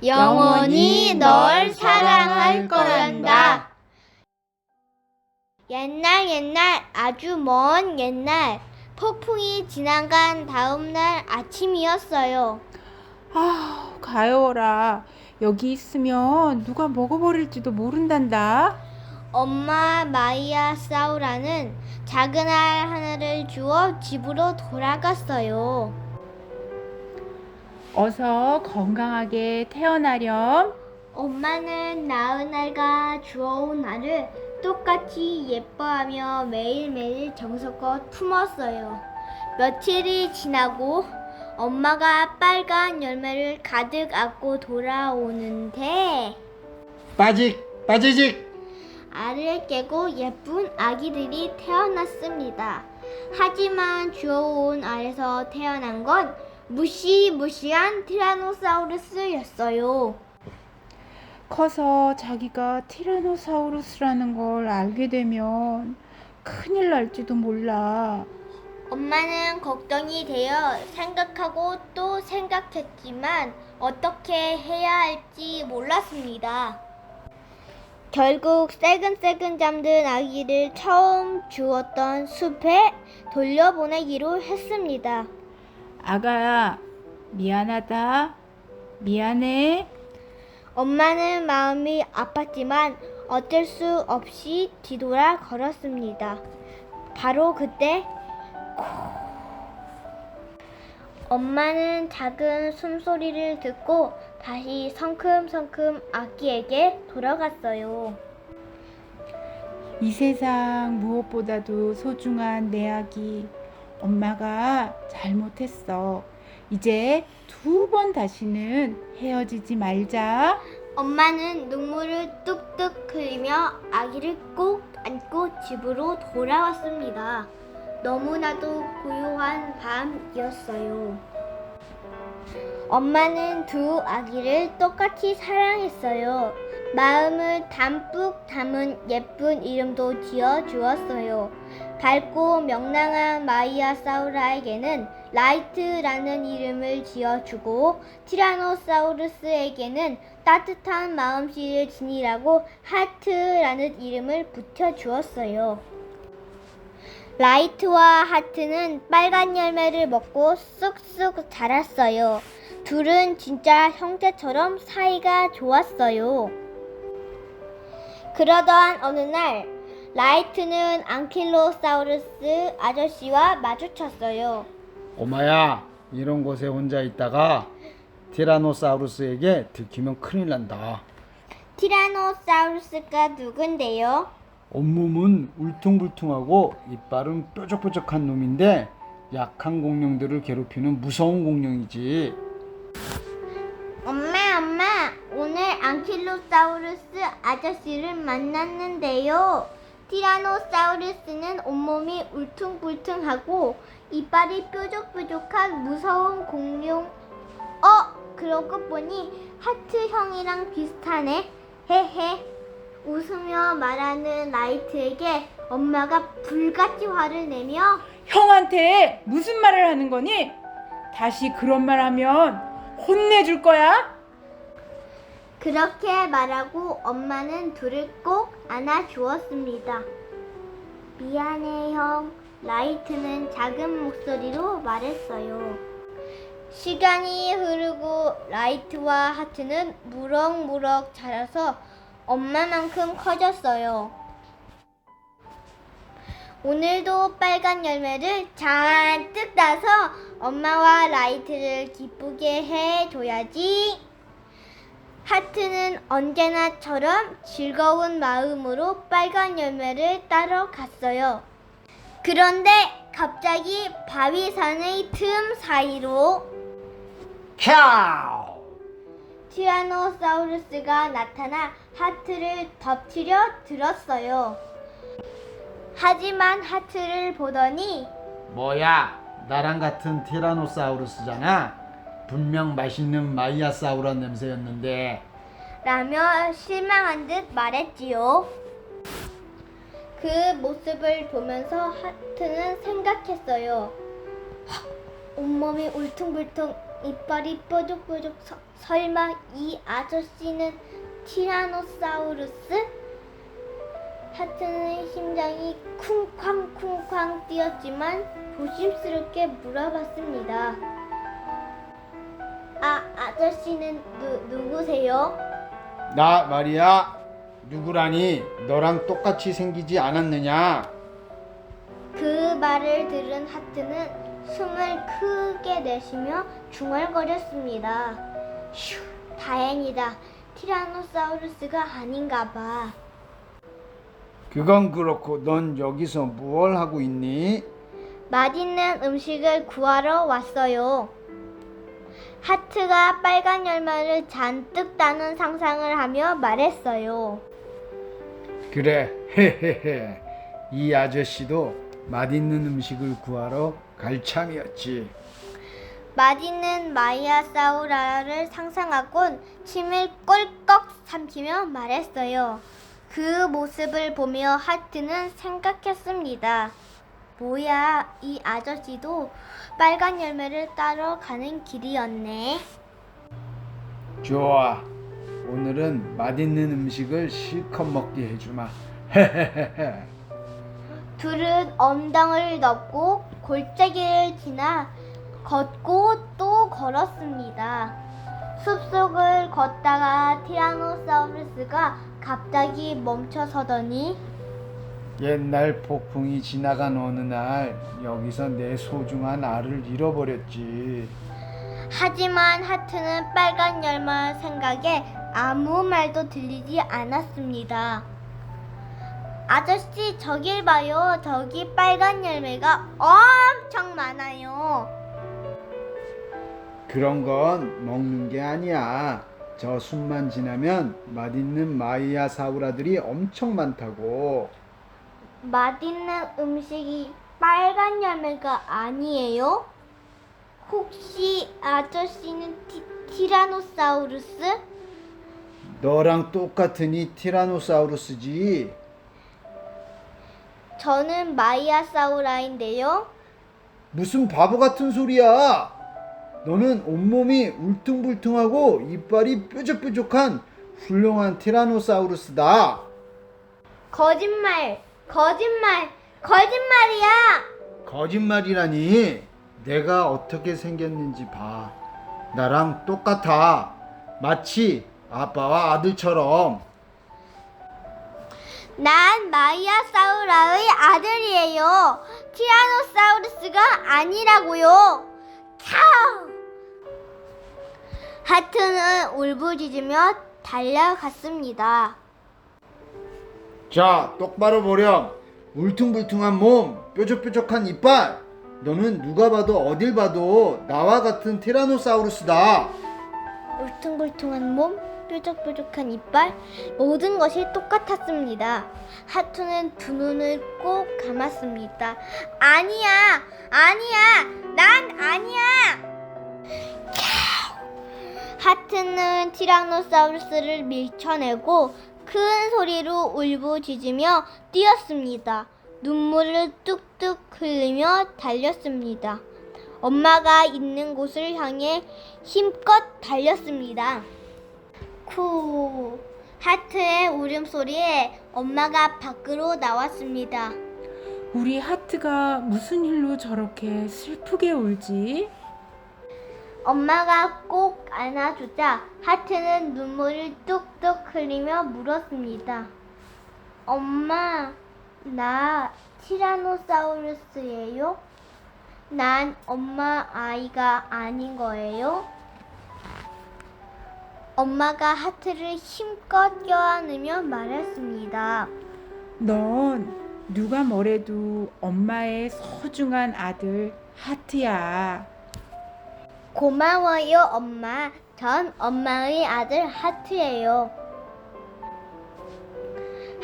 영원히 널 사랑할 거란다. 옛날 아주 먼 옛날 폭풍이 지나간 다음날 아침이었어요. 아, 가여워라. 여기 있으면 누가 먹어버릴지도 모른단다. 엄마 마이야 사우라는 작은 알 하나를 주워 집으로 돌아갔어요. 어서 건강하게 태어나렴. 엄마는 낳은 알과 주워온 알을 똑같이 예뻐하며 매일매일 정성껏 품었어요. 며칠이 지나고 엄마가 빨간 열매를 가득 안고 돌아오는데 빠지직. 알을 깨고 예쁜 아기들이 태어났습니다. 하지만 주워온 알에서 태어난 건 무시무시한 티라노사우루스였어요. 커서 자기가 티라노사우루스라는 걸 알게 되면 큰일 날지도 몰라. 엄마는 걱정이 되어 생각하고 또 생각했지만 어떻게 해야 할지 몰랐습니다. 결국 새근새근 잠든 아기를 처음 주웠던 숲에 돌려보내기로 했습니다. 아가야, 미안하다. 미안해. 엄마는 마음이 아팠지만 어쩔 수 없이 뒤돌아 걸었습니다. 바로 그때 엄마는 작은 숨소리를 듣고 다시 성큼성큼 아기에게 돌아갔어요. 이 세상 무엇보다도 소중한 내 아기. 엄마가 잘못했어. 이제 2번 다시는 헤어지지 말자. 엄마는 눈물을 뚝뚝 흘리며 아기를 꼭 안고 집으로 돌아왔습니다. 너무나도 고요한 밤이었어요. 엄마는 두 아기를 똑같이 사랑했어요. 마음을 담뿍 담은 예쁜 이름도 지어 주었어요. 밝고 명랑한 마이야 사우라에게는 라이트라는 이름을 지어주고 티라노사우루스에게는 따뜻한 마음씨를 지니라고 하트라는 이름을 붙여주었어요. 라이트와 하트는 빨간 열매를 먹고 쑥쑥 자랐어요. 둘은 진짜 형제처럼 사이가 좋았어요. 그러던 어느 날 라이트는 앙킬로사우루스 아저씨와 마주쳤어요. 엄마야, 이런 곳에 혼자 있다가 티라노사우루스에게 들키면 큰일 난다. 티라노사우루스가 누군데요? 온몸은 울퉁불퉁하고 이빨은 뾰족뾰족한 놈인데 약한 공룡들을 괴롭히는 무서운 공룡이지. 엄마, 오늘 앙킬로사우루스 아저씨를 만났는데요. 티라노사우루스는 온몸이 울퉁불퉁하고 이빨이 뾰족뾰족한 무서운 공룡. 그러고 보니 하트형이랑 비슷하네. 헤헤. 웃으며 말하는 라이트에게 엄마가 불같이 화를 내며 형한테 무슨 말을 하는 거니? 다시 그런 말 하면 혼내줄 거야? 그렇게 말하고 엄마는 둘을 꼭 안아주었습니다. 미안해 형. 라이트는 작은 목소리로 말했어요. 시간이 흐르고 라이트와 하트는 무럭무럭 자라서 엄마만큼 커졌어요. 오늘도 빨간 열매를 잔뜩 따서 엄마와 라이트를 기쁘게 해줘야지. 하트는 언제나처럼 즐거운 마음으로 빨간 열매를 따러 갔어요. 그런데 갑자기 바위산의 틈 사이로 캬우! 티라노사우루스가 나타나 하트를 덮치려 들었어요. 하지만 하트를 보더니 뭐야, 나랑 같은 티라노사우루스잖아. 분명 맛있는 마이아사우라 냄새였는데. 라며 실망한 듯 말했지요. 그 모습을 보면서 하트는 생각했어요. 온몸이 울퉁불퉁 이빨이 뾰족뾰족. 설마 이 아저씨는 티라노사우루스? 하트는 심장이 쿵쾅쿵쾅 뛰었지만 조심스럽게 물어봤습니다. 아저씨는 누구세요? 나 말이야. 누구라니? 너랑 똑같이 생기지 않았느냐? 그 말을 들은 하트는 숨을 크게 내쉬며 중얼거렸습니다. 휴, 다행이다. 티라노사우루스가 아닌가 봐. 그건 그렇고 넌 여기서 무얼 하고 있니? 맛있는 음식을 구하러 왔어요. 하트가 빨간 열매를 잔뜩 따는 상상을 하며 말했어요. 그래, 헤헤헤. 이 아저씨도 맛있는 음식을 구하러 갈 참이었지. 맛있는 마이아사우라를 상상하곤 침을 꼴꺽 삼키며 말했어요. 그 모습을 보며 하트는 생각했습니다. 뭐야, 이 아저씨도 빨간 열매를 따러 가는 길이었네. 좋아. 오늘은 맛있는 음식을 실컷 먹게 해주마. 헤헤헤헤. 둘은 언덕을 넘고 골짜기를 지나 걷고 또 걸었습니다. 숲속을 걷다가 티라노사우루스가 갑자기 멈춰서더니 옛날 폭풍이 지나간 어느 날 여기서 내 소중한 알을 잃어버렸지. 하지만 하트는 빨간 열매 생각에 아무 말도 들리지 않았습니다. 아저씨, 저길 봐요. 저기 빨간 열매가 엄청 많아요. 그런 건 먹는 게 아니야. 저 숲만 지나면 맛있는 마이아사우라들이 엄청 많다고. 맛있는 음식이 빨간 열매가 아니에요? 혹시 아저씨는 티라노사우루스? 너랑 똑같으니 티라노사우루스지. 저는 마이아사우라인데요. 무슨 바보 같은 소리야. 너는 온몸이 울퉁불퉁하고 이빨이 뾰족뾰족한 훌륭한 티라노사우루스다. 거짓말, 거짓말, 거짓말이야. 거짓말이라니. 내가 어떻게 생겼는지 봐. 나랑 똑같아. 마치 아빠와 아들처럼. 난 마이아사우라의 아들이에요. 티라노사우루스가 아니라고요. 캬우! 하트는 울부짖으며 달려갔습니다. 자, 똑바로 보렴. 울퉁불퉁한 몸, 뾰족뾰족한 이빨. 너는 누가 봐도 어딜 봐도 나와 같은 티라노사우루스다. 울퉁불퉁한 몸, 뾰족뾰족한 이빨, 모든 것이 똑같았습니다. 하트는 두 눈을 꼭 감았습니다. 아니야, 아니야, 난 아니야. 하트는 티라노사우루스를 밀쳐내고 큰 소리로 울부짖으며 뛰었습니다. 눈물을 뚝뚝 흘리며 달렸습니다. 엄마가 있는 곳을 향해 힘껏 달렸습니다. 쿠, 하트의 울음소리에 엄마가 밖으로 나왔습니다. 우리 하트가 무슨 일로 저렇게 슬프게 울지? 엄마가 꼭 안아주자 하트는 눈물을 뚝뚝 흘리며 물었습니다. 엄마, 나 티라노사우루스예요? 난 엄마 아이가 아닌 거예요? 엄마가 하트를 힘껏 껴안으며 말했습니다. 넌 누가 뭐래도 엄마의 소중한 아들 하트야. 고마워요, 엄마. 전 엄마의 아들 하트예요.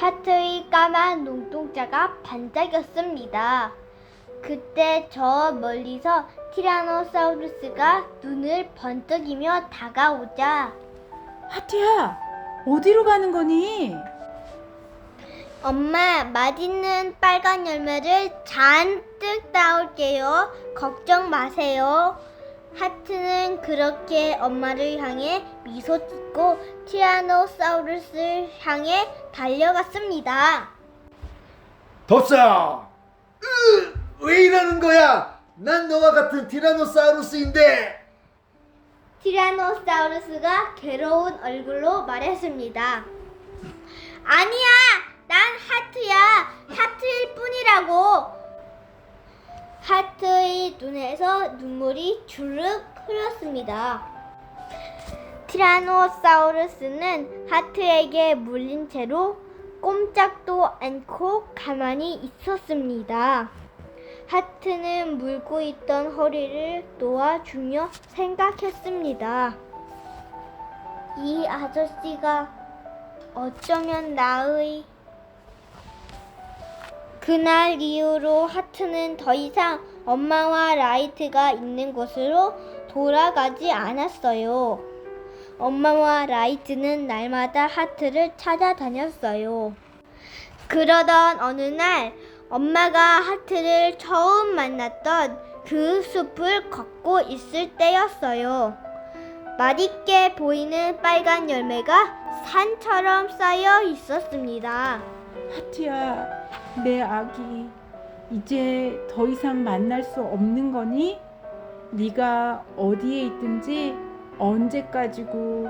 하트의 까만 눈동자가 반짝였습니다. 그때 저 멀리서 티라노사우루스가 눈을 번뜩이며 다가오자 하트야, 어디로 가는 거니? 엄마, 맛있는 빨간 열매를 잔뜩 따올게요. 걱정 마세요. 하트는 그렇게 엄마를 향해 미소 짓고 티라노사우루스를 향해 달려갔습니다. 덥사! 왜 이러는 거야? 난 너와 같은 티라노사우루스인데. 티라노사우루스가 괴로운 얼굴로 말했습니다. 아니야, 난 하트야. 하트일 뿐이라고. 하트의 눈에서 눈물이 주르륵 흘렀습니다. 티라노사우루스는 하트에게 물린 채로 꼼짝도 않고 가만히 있었습니다. 하트는 물고 있던 허리를 놓아주며 생각했습니다. 이 아저씨가 어쩌면 나의... 그날 이후로 하트는 더 이상 엄마와 라이트가 있는 곳으로 돌아가지 않았어요. 엄마와 라이트는 날마다 하트를 찾아다녔어요. 그러던 어느 날 엄마가 하트를 처음 만났던 그 숲을 걷고 있을 때였어요. 맛있게 보이는 빨간 열매가 산처럼 쌓여 있었습니다. 하트야, 내 아기, 이제 더 이상 만날 수 없는 거니? 네가 어디에 있든지 언제까지고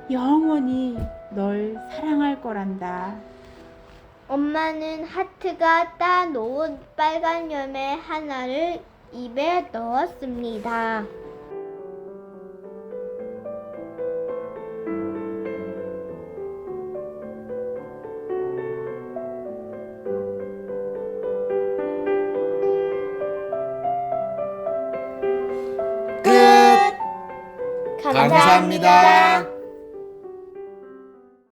영원히 널 사랑할 거란다. 엄마는 하트가 따놓은 빨간 열매 하나를 입에 넣었습니다. 끝. 감사합니다.